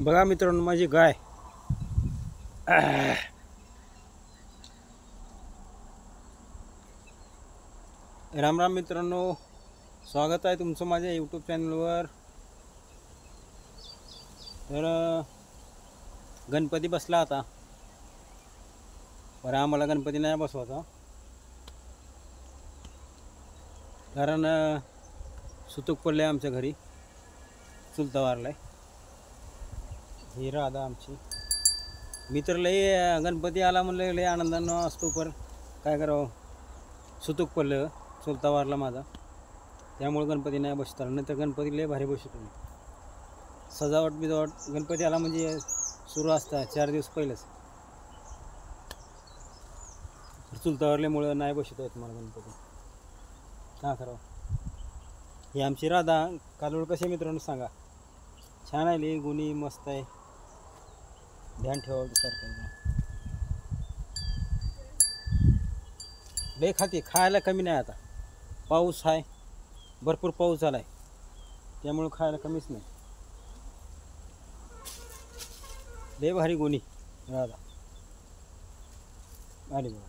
बघा मित्रांनो, माझी गाय राम राम मित्रांनो, स्वागत आहे तुमचं माझ्या यूट्यूब चॅनलवर. तर गणपती बसला आता, बरं आम्हाला गणपती नाही बसवायचा कारण सुतूक पडले आमच्या घरी, चुलता वारलाय. ही राधा आमची. मी तर लय गणपती आला म्हणलं लय आनंदानं असतो, पण काय करावं, सुतूक पडलं, चुलता वारला माझा, त्यामुळे गणपती नाही बसत आला. नंतर गणपती लय भारी बसतो. सजावट बिजावट गणपती आला म्हणजे सुरू असतं 4 दिवस पहिलेच. चुलता वारल्यामुळं नाही बसत येत मला गणपती. काय करावं. ही आमची राधा कालोड कसे मित्रांनो सांगा. छान आहे, लई गुणी मस्त आहे, ध्यान ठेवावं सारखं. लय खाते, खायला कमी नाही. आता पाऊस आहे, भरपूर पाऊस झाला आहे, त्यामुळं खायला कमीच नाही. लय भारी गुणी राधा आली बघा.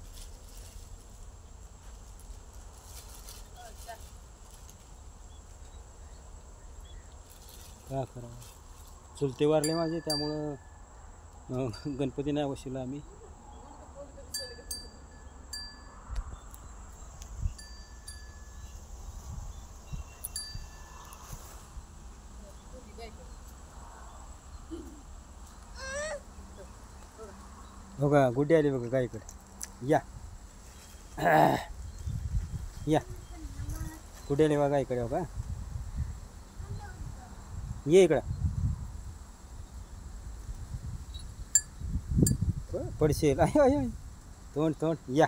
काय करावं, चुलते वारले माझे, त्यामुळं गणपती नाही बसवला आम्ही. बघा गुड्डी आली बघा गायकडे. या या गुड्डी आली बघा गायकडे. बघा ये इकडं, पडशील. आहे तोंड तोंड. या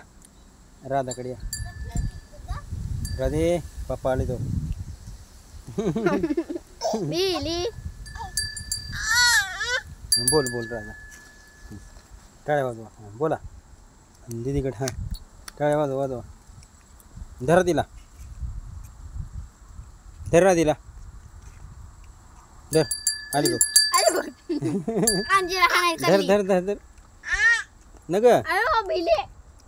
राधाकडे या. राधे पप्पा आले तो. बोल बोल राधा, टाळ्या वाजवा. हां बोला दीदीकडे. हां टाळ्या वाजवा वाजवा. धरा दिला, धर दिला, धर. आली बघ. धर धर धर धर नग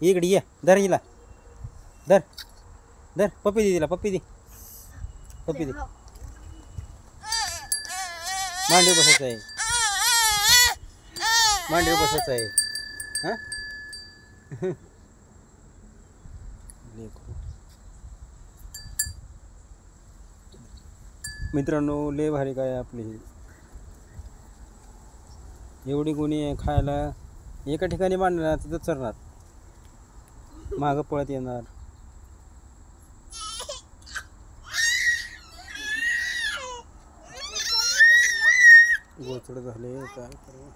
इकडे ये. धर हिला, धर धर. पप्पी दे तिला, पप्पी दे, पप्पी दे. मांडीवर बसायचं आहे, मांडीवर बसायचं आहे. हां मित्रांनो, लय भारी काय आपली ही. एवढी गुणी आहे, खायला एका ठिकाणी बांधणार तिथं चरणार, मागं पळत येणार. गोचड झाले, काय करू.